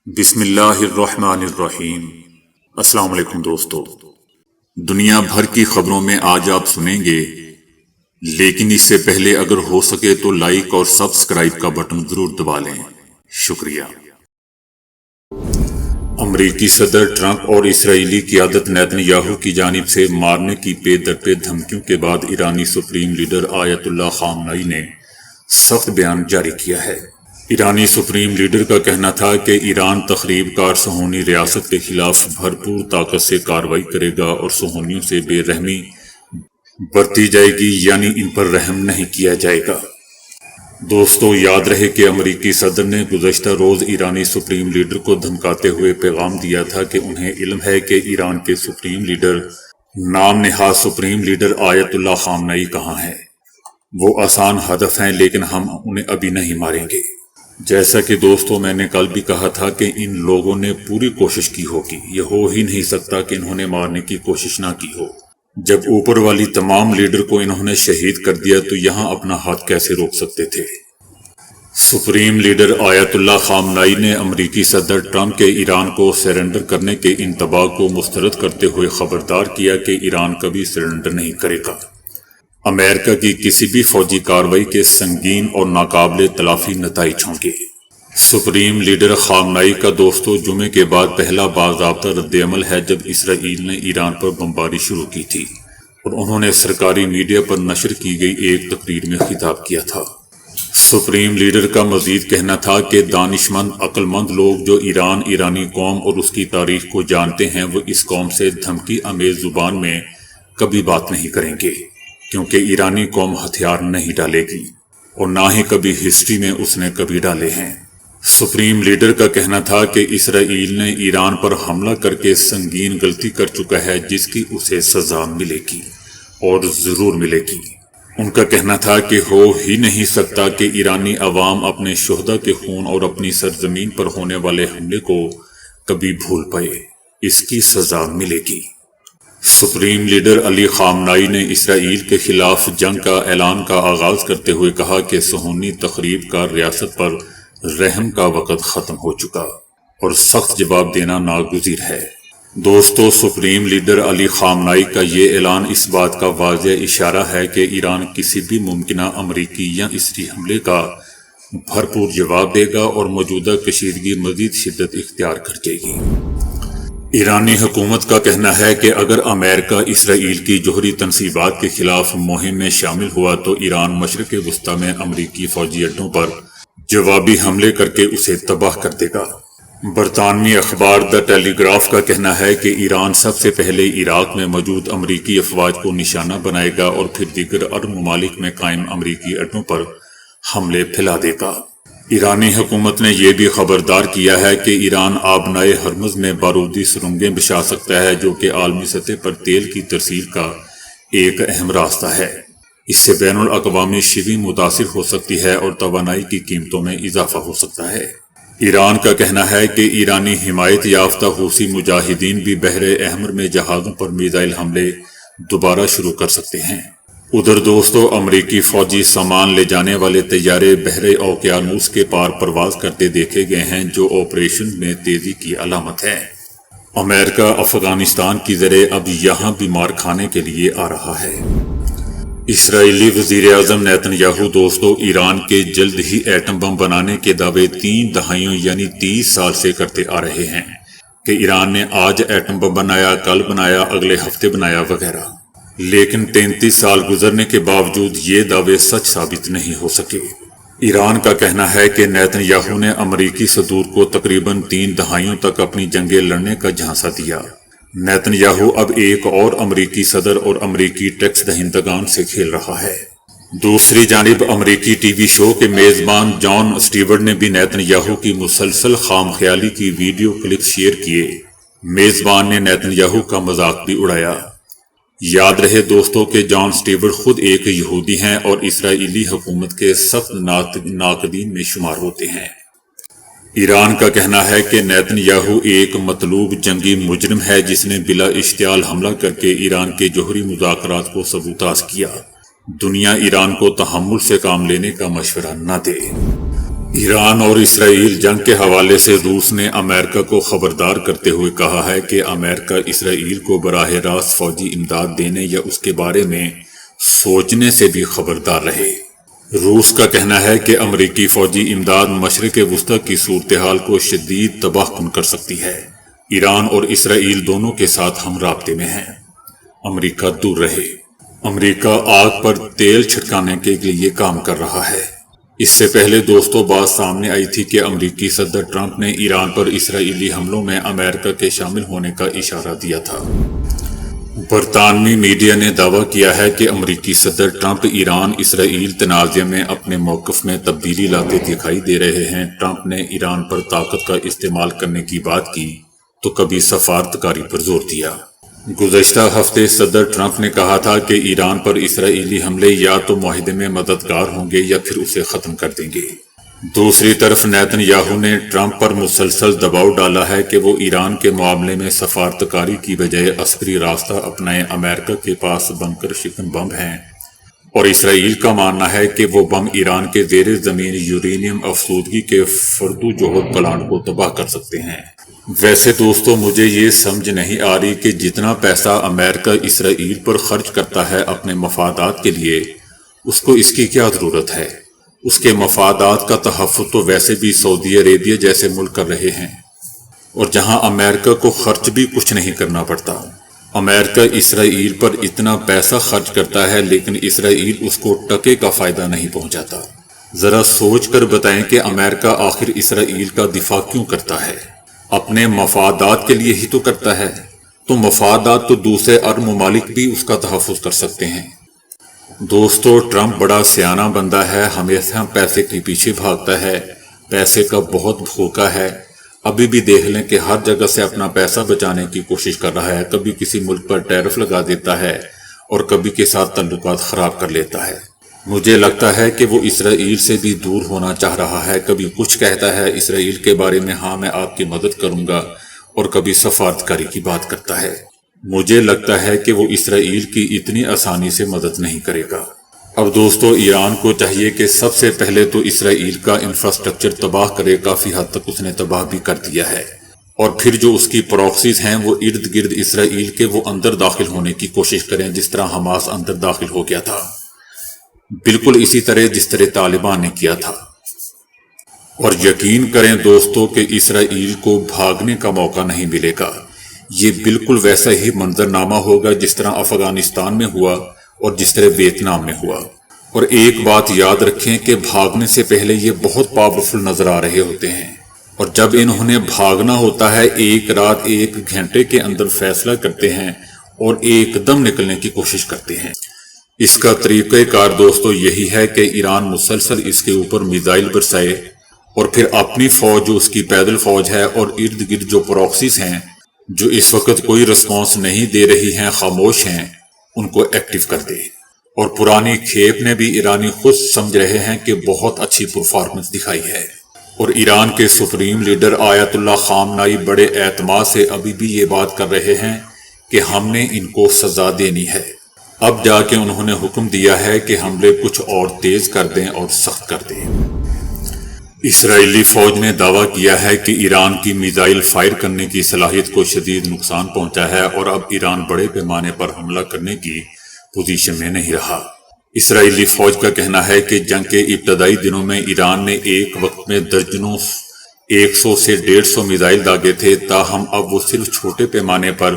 بسم اللہ الرحمن الرحیم۔ السلام علیکم دوستو، دنیا بھر کی خبروں میں آج آپ سنیں گے، لیکن اس سے پہلے اگر ہو سکے تو لائک اور سبسکرائب کا بٹن ضرور دبا لیں، شکریہ۔ امریکی صدر ٹرمپ اور اسرائیلی قیادت نیتن یاہو کی جانب سے مارنے کی پے در پے دھمکیوں کے بعد ایرانی سپریم لیڈر آیت اللہ خامنئی نے سخت بیان جاری کیا ہے۔ ایرانی سپریم لیڈر کا کہنا تھا کہ ایران تخریب کار صہیونی ریاست کے خلاف بھرپور طاقت سے کارروائی کرے گا اور صہیونیوں سے بے رحمی برتی جائے گی، یعنی ان پر رحم نہیں کیا جائے گا۔ دوستو، یاد رہے کہ امریکی صدر نے گزشتہ روز ایرانی سپریم لیڈر کو دھمکاتے ہوئے پیغام دیا تھا کہ انہیں علم ہے کہ ایران کے سپریم لیڈر، نام نہاد سپریم لیڈر آیت اللہ خامنئی کہاں ہیں۔ وہ آسان ہدف ہیں لیکن ہم انہیں ابھی نہیں ماریں گے۔ جیسا کہ دوستو میں نے کل بھی کہا تھا کہ ان لوگوں نے پوری کوشش کی ہوگی، یہ ہو ہی نہیں سکتا کہ انہوں نے مارنے کی کوشش نہ کی ہو۔ جب اوپر والی تمام لیڈر کو انہوں نے شہید کر دیا تو یہاں اپنا ہاتھ کیسے روک سکتے تھے؟ سپریم لیڈر آیت اللہ خامنئی نے امریکی صدر ٹرمپ کے ایران کو سرنڈر کرنے کے انتباہ کو مسترد کرتے ہوئے خبردار کیا کہ ایران کبھی سرنڈر نہیں کرے گا۔ امریکہ کی کسی بھی فوجی کارروائی کے سنگین اور ناقابل تلافی نتائج ہوں گے۔ سپریم لیڈر خامنئی کا دوستو جمعے کے بعد پہلا باضابطہ رد عمل ہے جب اسرائیل نے ایران پر بمباری شروع کی تھی اور انہوں نے سرکاری میڈیا پر نشر کی گئی ایک تقریر میں خطاب کیا تھا۔ سپریم لیڈر کا مزید کہنا تھا کہ دانشمند، عقل مند لوگ جو ایرانی قوم اور اس کی تاریخ کو جانتے ہیں وہ اس قوم سے دھمکی آمیز زبان میں کبھی بات نہیں کریں گے، کیونکہ ایرانی قوم ہتھیار نہیں ڈالے گی اور نہ ہی کبھی ہسٹری میں اس نے کبھی ڈالے ہیں۔ سپریم لیڈر کا کہنا تھا کہ اسرائیل نے ایران پر حملہ کر کے سنگین غلطی کر چکا ہے جس کی اسے سزا ملے گی اور ضرور ملے گی۔ ان کا کہنا تھا کہ ہو ہی نہیں سکتا کہ ایرانی عوام اپنے شہداء کے خون اور اپنی سرزمین پر ہونے والے حملے کو کبھی بھول پائے، اس کی سزا ملے گی۔ سپریم لیڈر علی خامنئی نے اسرائیل کے خلاف جنگ کا اعلان کا آغاز کرتے ہوئے کہا کہ صہیونی تخریب کار ریاست پر رحم کا وقت ختم ہو چکا اور سخت جواب دینا ناگزیر ہے۔ دوستو، سپریم لیڈر علی خامنئی کا یہ اعلان اس بات کا واضح اشارہ ہے کہ ایران کسی بھی ممکنہ امریکی یا اسری حملے کا بھرپور جواب دے گا اور موجودہ کشیدگی مزید شدت اختیار کر جائے گی۔ ایرانی حکومت کا کہنا ہے کہ اگر امریکہ اسرائیل کی جوہری تنصیبات کے خلاف مہم میں شامل ہوا تو ایران مشرق وسطی میں امریکی فوجی اڈوں پر جوابی حملے کر کے اسے تباہ کر دے گا۔ برطانوی اخبار دی ٹیلی گراف کا کہنا ہے کہ ایران سب سے پہلے عراق میں موجود امریکی افواج کو نشانہ بنائے گا اور پھر دیگر عرب ممالک میں قائم امریکی اڈوں پر حملے پھیلا دے گا۔ ایرانی حکومت نے یہ بھی خبردار کیا ہے کہ ایران آبنائے ہرمز میں بارودی سرنگیں بچھا سکتا ہے، جو کہ عالمی سطح پر تیل کی ترسیل کا ایک اہم راستہ ہے۔ اس سے بین الاقوامی شپنگ متاثر ہو سکتی ہے اور توانائی کی قیمتوں میں اضافہ ہو سکتا ہے۔ ایران کا کہنا ہے کہ ایرانی حمایت یافتہ حوثی مجاہدین بھی بحر احمر میں جہازوں پر میزائل حملے دوبارہ شروع کر سکتے ہیں۔ ادھر دوستو، امریکی فوجی سامان لے جانے والے طیارے بحر اوقیانوس کے پار پرواز کرتے دیکھے گئے ہیں، جو آپریشن میں تیزی کی علامت ہے۔ امریکہ افغانستان کی زرہ اب یہاں بھی مار کھانے کے لیے آ رہا ہے۔ اسرائیلی وزیر اعظم نیتن یاہو دوستو ایران کے جلد ہی ایٹم بم بنانے کے دعوے 3 دہائیوں یعنی 30 سال سے کرتے آ رہے ہیں کہ ایران نے آج ایٹم بم بنایا، کل بنایا، اگلے ہفتے بنایا وغیرہ، لیکن 33 سال گزرنے کے باوجود یہ دعوے سچ ثابت نہیں ہو سکے۔ ایران کا کہنا ہے کہ نیتن یاہو نے امریکی صدور کو تقریباً 3 دہائیوں تک اپنی جنگیں لڑنے کا جھانسا دیا۔ نیتن یاہو اب ایک اور امریکی صدر اور امریکی ٹیکس دہندگان سے کھیل رہا ہے۔ دوسری جانب امریکی ٹی وی شو کے میزبان جان اسٹیورٹ نے بھی نیتن یاہو کی مسلسل خام خیالی کی ویڈیو کلپ شیئر کیے۔ میزبان نے نیتن یاہو کا مذاق بھی اڑایا۔ یاد رہے دوستوں کہ جان اسٹیورٹ خود ایک یہودی ہیں اور اسرائیلی حکومت کے سخت ناقدین میں شمار ہوتے ہیں۔ ایران کا کہنا ہے کہ نیتن یاہو ایک مطلوب جنگی مجرم ہے جس نے بلا اشتعال حملہ کر کے ایران کے جوہری مذاکرات کو سبوتاژ کیا۔ دنیا ایران کو تحمل سے کام لینے کا مشورہ نہ دے۔ ایران اور اسرائیل جنگ کے حوالے سے روس نے امریکہ کو خبردار کرتے ہوئے کہا ہے کہ امریکہ اسرائیل کو براہ راست فوجی امداد دینے یا اس کے بارے میں سوچنے سے بھی خبردار رہے۔ روس کا کہنا ہے کہ امریکی فوجی امداد مشرق وسطی کی صورتحال کو شدید تباہ کن کر سکتی ہے۔ ایران اور اسرائیل دونوں کے ساتھ ہم رابطے میں ہیں۔ امریکہ دور رہے۔ امریکہ آگ پر تیل چھڑکانے کے لیے کام کر رہا ہے۔ اس سے پہلے دوستوں بات سامنے آئی تھی کہ امریکی صدر ٹرمپ نے ایران پر اسرائیلی حملوں میں امریکہ کے شامل ہونے کا اشارہ دیا تھا۔ برطانوی میڈیا نے دعویٰ کیا ہے کہ امریکی صدر ٹرمپ ایران اسرائیل تنازع میں اپنے موقف میں تبدیلی لاتے دکھائی دے رہے ہیں۔ ٹرمپ نے ایران پر طاقت کا استعمال کرنے کی بات کی تو کبھی سفارتکاری پر زور دیا۔ گزشتہ ہفتے صدر ٹرمپ نے کہا تھا کہ ایران پر اسرائیلی حملے یا تو معاہدے میں مددگار ہوں گے یا پھر اسے ختم کر دیں گے۔ دوسری طرف نیتن یاہو نے ٹرمپ پر مسلسل دباؤ ڈالا ہے کہ وہ ایران کے معاملے میں سفارتکاری کی بجائے عسکری راستہ اپنائیں۔ امریکہ کے پاس بنکر شکن بم ہیں اور اسرائیل کا ماننا ہے کہ وہ بم ایران کے زیر زمین یورینیم افسودگی کے فردو جوہر پلانٹ کو تباہ کر سکتے ہیں۔ ویسے دوستو مجھے یہ سمجھ نہیں آ رہی کہ جتنا پیسہ امریکہ اسرائیل پر خرچ کرتا ہے اپنے مفادات کے لیے، اس کو اس کی کیا ضرورت ہے؟ اس کے مفادات کا تحفظ تو ویسے بھی سعودی عربیہ جیسے ملک کر رہے ہیں، اور جہاں امریکہ کو خرچ بھی کچھ نہیں کرنا پڑتا۔ امریکہ اسرائیل پر اتنا پیسہ خرچ کرتا ہے لیکن اسرائیل اس کو ٹکے کا فائدہ نہیں پہنچاتا۔ ذرا سوچ کر بتائیں کہ امریکہ آخر اسرائیل کا دفاع کیوں کرتا ہے؟ اپنے مفادات کے لیے ہی تو کرتا ہے۔ تو مفادات تو دوسرے عرب ممالک بھی اس کا تحفظ کر سکتے ہیں۔ دوستو ٹرمپ بڑا سیانہ بندہ ہے، ہمیشہ پیسے کے پیچھے بھاگتا ہے، پیسے کا بہت بھوکا ہے۔ ابھی بھی دیکھ لیں کہ ہر جگہ سے اپنا پیسہ بچانے کی کوشش کر رہا ہے۔ کبھی کسی ملک پر ٹیرف لگا دیتا ہے اور کبھی کے ساتھ تعلقات خراب کر لیتا ہے۔ مجھے لگتا ہے کہ وہ اسرائیل سے بھی دور ہونا چاہ رہا ہے۔ کبھی کچھ کہتا ہے اسرائیل کے بارے میں، ہاں میں آپ کی مدد کروں گا، اور کبھی سفارتکاری کی بات کرتا ہے۔ مجھے لگتا ہے کہ وہ اسرائیل کی اتنی آسانی سے مدد نہیں کرے گا۔ اب دوستو ایران کو چاہیے کہ سب سے پہلے تو اسرائیل کا انفراسٹرکچر تباہ کرے۔ کافی حد تک اس نے تباہ بھی کر دیا ہے، اور پھر جو اس کی پراکسیز ہیں وہ ارد گرد اسرائیل کے وہ اندر داخل ہونے کی کوشش کریں، جس طرح حماس اندر داخل ہو گیا تھا، بالکل اسی طرح جس طرح طالبان نے کیا تھا۔ اور یقین کریں دوستو کہ اسرائیل کو بھاگنے کا موقع نہیں ملے گا۔ یہ بالکل ویسا ہی منظرنامہ ہوگا جس طرح افغانستان میں ہوا اور جس طرح ویتنام میں ہوا۔ اور ایک بات یاد رکھیں کہ بھاگنے سے پہلے یہ بہت پاورفل نظر آ رہے ہوتے ہیں، اور جب انہوں نے بھاگنا ہوتا ہے ایک رات 1 گھنٹے کے اندر فیصلہ کرتے ہیں اور ایک دم نکلنے کی کوشش کرتے ہیں۔ اس کا طریقہ کار دوستو یہی ہے کہ ایران مسلسل اس کے اوپر میزائل برسائے، اور پھر اپنی فوج جو اس کی پیدل فوج ہے اور ارد گرد جو پراکسیز ہیں جو اس وقت کوئی رسپانس نہیں دے رہی ہیں، خاموش ہیں، ان کو ایکٹیو کر دے۔ اور پرانی کھیپ نے بھی ایرانی خود سمجھ رہے ہیں کہ بہت اچھی پرفارمنس دکھائی ہے، اور ایران کے سپریم لیڈر آیت اللہ خامنائی بڑے اعتماد سے ابھی بھی یہ بات کر رہے ہیں کہ ہم نے ان کو سزا دینی ہے۔ اب جا کے انہوں نے حکم دیا ہے کہ حملے کچھ اور تیز کر دیں اور سخت کر دیں۔ اسرائیلی فوج نے دعویٰ کیا ہے کہ ایران کی میزائل فائر کرنے کی صلاحیت کو شدید نقصان پہنچا ہے، اور اب ایران بڑے پیمانے پر حملہ کرنے کی پوزیشن میں نہیں رہا۔ اسرائیلی فوج کا کہنا ہے کہ جنگ کے ابتدائی دنوں میں ایران نے ایک وقت میں درجنوں 100 سے 150 میزائل داغے تھے، تاہم اب وہ صرف چھوٹے پیمانے پر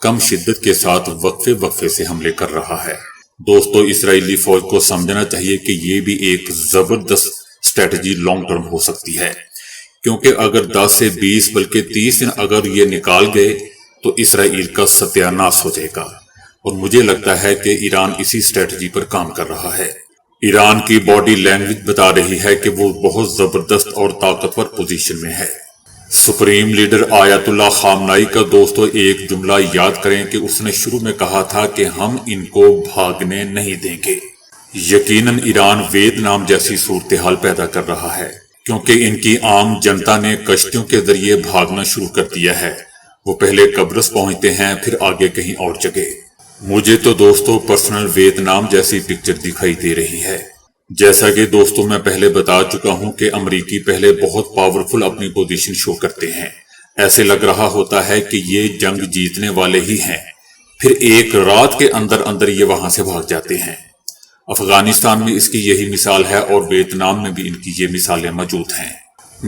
کم شدت کے ساتھ وقفے سے حملے کر رہا ہے۔ دوستو اسرائیلی فوج کو سمجھنا چاہیے کہ یہ بھی ایک زبردست اسٹریٹجی لانگ ٹرم ہو سکتی ہے، کیونکہ اگر 10 سے 20 بلکہ 30 دن اگر یہ نکال گئے تو اسرائیل کا ستیہ ناش ہو جائے گا، اور مجھے لگتا ہے کہ ایران اسی اسٹریٹجی پر کام کر رہا ہے۔ ایران کی باڈی لینگویج بتا رہی ہے کہ وہ بہت زبردست اور طاقتور پوزیشن میں ہے۔ سپریم لیڈر آیت اللہ خامنائی کا دوستو ایک جملہ یاد کریں کہ اس نے شروع میں کہا تھا کہ ہم ان کو بھاگنے نہیں دیں گے۔ یقیناً ایران ویتنام جیسی صورتحال پیدا کر رہا ہے، کیونکہ ان کی عام جنتا نے کشتیوں کے ذریعے بھاگنا شروع کر دیا ہے۔ وہ پہلے قبرص پہنچتے ہیں، پھر آگے کہیں اور جگہ۔ مجھے تو دوستو پرسنل ویتنام جیسی پکچر دکھائی دے رہی ہے۔ جیسا کہ دوستوں میں پہلے بتا چکا ہوں کہ امریکی پہلے بہت پاورفل اپنی پوزیشن شو کرتے ہیں، ایسے لگ رہا ہوتا ہے کہ یہ جنگ جیتنے والے ہی ہیں، پھر ایک رات کے اندر اندر یہ وہاں سے بھاگ جاتے ہیں۔ افغانستان میں اس کی یہی مثال ہے اور ویتنام میں بھی ان کی یہ مثالیں موجود ہیں۔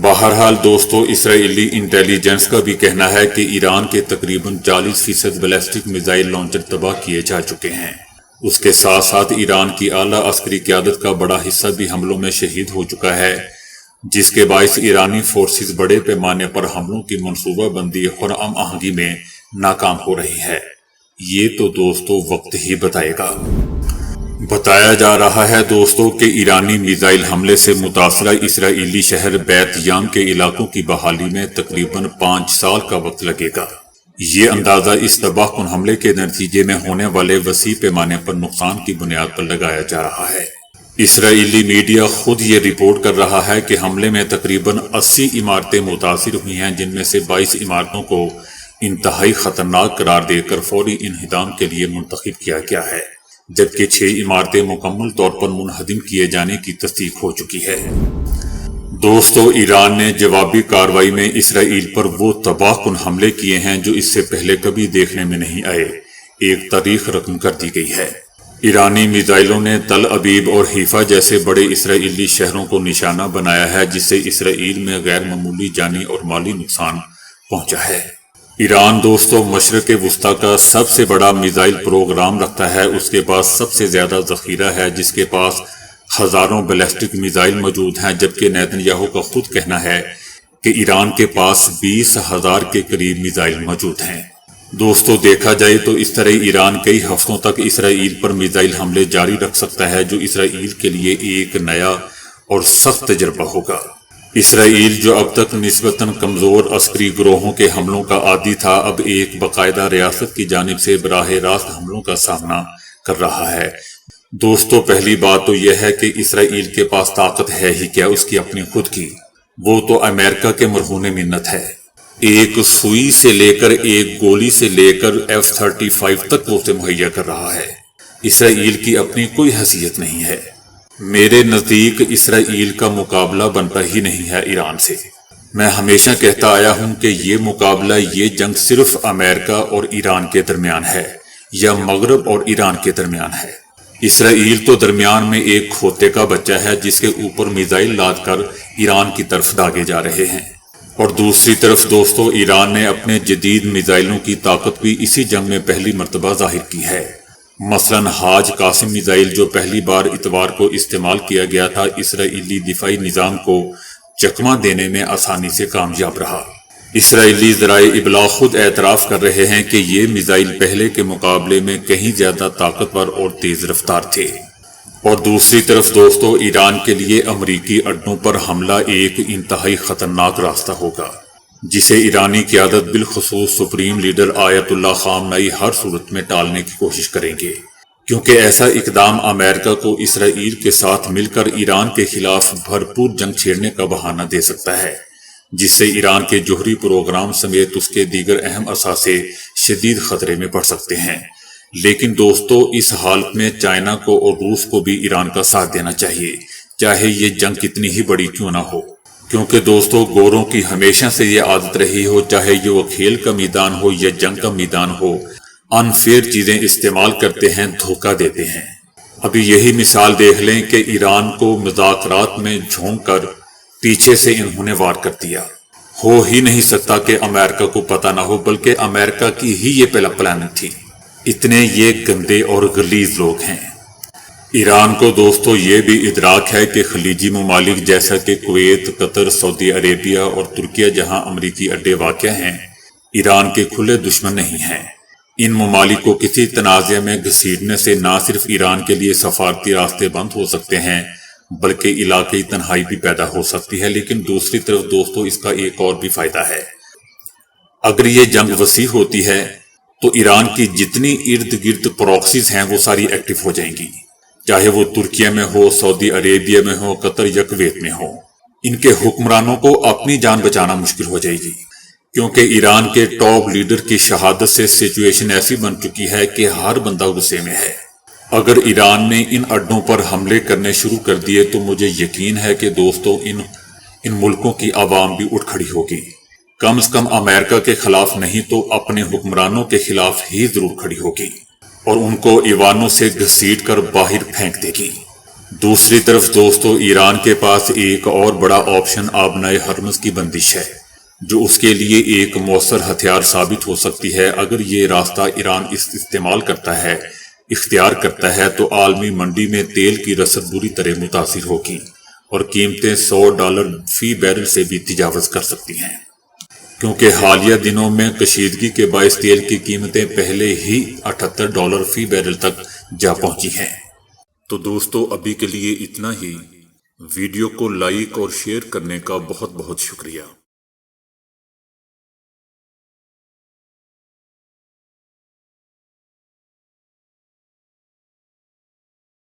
بہرحال دوستو، اسرائیلی انٹیلیجنس کا بھی کہنا ہے کہ ایران کے تقریباً 40% بیلسٹک میزائل لانچر تباہ کیے جا چکے ہیں۔ اس کے ساتھ ساتھ ایران کی اعلیٰ عسکری قیادت کا بڑا حصہ بھی حملوں میں شہید ہو چکا ہے، جس کے باعث ایرانی فورسز بڑے پیمانے پر حملوں کی منصوبہ بندی اور ہم آہنگی میں ناکام ہو رہی ہے۔ یہ تو دوستو وقت ہی بتائے گا۔ بتایا جا رہا ہے دوستو کہ ایرانی میزائل حملے سے متاثرہ اسرائیلی شہر بیت یام کے علاقوں کی بحالی میں تقریباً 5 سال کا وقت لگے گا۔ یہ اندازہ اس تباہ کن حملے کے نتیجے میں ہونے والے وسیع پیمانے پر نقصان کی بنیاد پر لگایا جا رہا ہے۔ اسرائیلی میڈیا خود یہ رپورٹ کر رہا ہے کہ حملے میں تقریباً 80 عمارتیں متاثر ہوئی ہیں، جن میں سے 22 عمارتوں کو انتہائی خطرناک قرار دے کر فوری انہدام کے لیے منتخب کیا گیا ہے، جبکہ 6 عمارتیں مکمل طور پر منہدم کیے جانے کی تصدیق ہو چکی ہے۔ دوستو، ایران نے جوابی کارروائی میں اسرائیل پر وہ تباہ کن حملے کیے ہیں جو اس سے پہلے کبھی دیکھنے میں نہیں آئے، ایک تاریخ رقم کر دی گئی ہے۔ ایرانی میزائلوں نے تل ابیب اور حیفا جیسے بڑے اسرائیلی شہروں کو نشانہ بنایا ہے، جس سے اسرائیل میں غیر معمولی جانی اور مالی نقصان پہنچا ہے۔ ایران دوستو مشرق وسطیٰ کا سب سے بڑا میزائل پروگرام رکھتا ہے، اس کے پاس سب سے زیادہ ذخیرہ ہے، جس کے پاس ہزاروں بیلسٹک میزائل موجود ہیں، جبکہ نیتن یاہو کا خود کہنا ہے کہ ایران کے پاس 20,000 کے قریب میزائل موجود ہیں۔ دوستو دیکھا جائے تو اس طرح ایران کئی ہفتوں تک اسرائیل پر میزائل حملے جاری رکھ سکتا ہے، جو اسرائیل کے لیے ایک نیا اور سخت تجربہ ہوگا۔ اسرائیل جو اب تک نسبتاً کمزور عسکری گروہوں کے حملوں کا عادی تھا، اب ایک باقاعدہ ریاست کی جانب سے براہ راست حملوں کا سامنا کر رہا ہے۔ دوستو پہلی بات تو یہ ہے کہ اسرائیل کے پاس طاقت ہے ہی کیا، اس کی اپنی خود کی، وہ تو امریکہ کے مرہون منت ہے۔ ایک سوئی سے لے کر ایک گولی سے لے کر F-35 تک وہ اسے مہیا کر رہا ہے۔ اسرائیل کی اپنی کوئی حیثیت نہیں ہے۔ میرے نزدیک اسرائیل کا مقابلہ بنتا ہی نہیں ہے ایران سے۔ میں ہمیشہ کہتا آیا ہوں کہ یہ مقابلہ، یہ جنگ صرف امریکہ اور ایران کے درمیان ہے، یا مغرب اور ایران کے درمیان ہے۔ اسرائیل تو درمیان میں ایک کھوتے کا بچہ ہے، جس کے اوپر میزائل لاد کر ایران کی طرف داغے جا رہے ہیں، اور دوسری طرف دوستو ایران نے اپنے جدید میزائلوں کی طاقت بھی اسی جنگ میں پہلی مرتبہ ظاہر کی ہے۔ مثلاً حاج قاسم میزائل جو پہلی بار اتوار کو استعمال کیا گیا تھا، اسرائیلی دفاعی نظام کو چکمہ دینے میں آسانی سے کامیاب رہا۔ اسرائیلی ذرائع ابلاغ خود اعتراف کر رہے ہیں کہ یہ میزائل پہلے کے مقابلے میں کہیں زیادہ طاقتور اور تیز رفتار تھے۔ اور دوسری طرف دوستو ایران کے لیے امریکی اڈوں پر حملہ ایک انتہائی خطرناک راستہ ہوگا، جسے ایرانی قیادت بالخصوص سپریم لیڈر آیت اللہ خامنئی ہر صورت میں ٹالنے کی کوشش کریں گے، کیونکہ ایسا اقدام امریکہ کو اسرائیل کے ساتھ مل کر ایران کے خلاف بھرپور جنگ چھیڑنے کا بہانہ دے سکتا ہے، جس سے ایران کے جوہری پروگرام سمیت اس کے دیگر اہم اثاثے شدید خطرے میں پڑ سکتے ہیں۔ لیکن دوستو اس حالت میں چائنا کو اور روس کو بھی ایران کا ساتھ دینا چاہیے، چاہے یہ جنگ کتنی ہی بڑی کیوں نہ ہو، کیونکہ دوستو گوروں کی ہمیشہ سے یہ عادت رہی ہو، چاہے یہ وہ کھیل کا میدان ہو یا جنگ کا میدان ہو، انفیئر چیزیں استعمال کرتے ہیں، دھوکہ دیتے ہیں۔ ابھی یہی مثال دیکھ لیں کہ ایران کو مذاکرات میں جھونک کر پیچھے سے انہوں نے وار کر دیا۔ ہو ہی نہیں سکتا کہ امریکہ کو پتہ نہ ہو، بلکہ امریکہ کی ہی یہ پہلا پلاننگ تھی۔ اتنے یہ گندے اور غلیظ لوگ ہیں۔ ایران کو دوستو یہ بھی ادراک ہے کہ خلیجی ممالک جیسا کہ کویت، قطر، سعودی عربیہ اور ترکیہ جہاں امریکی اڈے واقع ہیں، ایران کے کھلے دشمن نہیں ہیں۔ ان ممالک کو کسی تنازع میں گھسیٹنے سے نہ صرف ایران کے لیے سفارتی راستے بند ہو سکتے ہیں، بلکہ علاقائی تنہائی بھی پیدا ہو سکتی ہے۔ لیکن دوسری طرف دوستو اس کا ایک اور بھی فائدہ ہے۔ اگر یہ جنگ وسیع ہوتی ہے تو ایران کی جتنی ارد گرد پروکسیز ہیں وہ ساری ایکٹیو ہو جائیں گی، چاہے وہ ترکیہ میں ہو، سعودی عربیہ میں ہو، قطر یا کویت میں ہو۔ ان کے حکمرانوں کو اپنی جان بچانا مشکل ہو جائے گی، کیونکہ ایران کے ٹاپ لیڈر کی شہادت سے سچویشن ایسی بن چکی ہے کہ ہر بندہ غصے میں ہے۔ اگر ایران نے ان اڈوں پر حملے کرنے شروع کر دیے تو مجھے یقین ہے کہ دوستو ان ملکوں کی عوام بھی اٹھ کھڑی ہوگی، کم از کم امریکہ کے خلاف نہیں تو اپنے حکمرانوں کے خلاف ہی ضرور کھڑی ہوگی اور ان کو ایوانوں سے گھسیٹ کر باہر پھینک دے گی۔ دوسری طرف دوستو، ایران کے پاس ایک اور بڑا آپشن آبنائے ہرمز کی بندش ہے، جو اس کے لیے ایک مؤثر ہتھیار ثابت ہو سکتی ہے۔ اگر یہ راستہ ایران استعمال کرتا ہے، اختیار کرتا ہے، تو عالمی منڈی میں تیل کی رسد بری طرح متاثر ہوگی اور قیمتیں $100 فی بیرل سے بھی تجاوز کر سکتی ہیں، کیونکہ حالیہ دنوں میں کشیدگی کے باعث تیل کی قیمتیں پہلے ہی $78 فی بیرل تک جا پہنچی ہیں۔ تو دوستو، ابھی کے لیے اتنا ہی۔ ویڈیو کو لائک اور شیئر کرنے کا بہت بہت شکریہ۔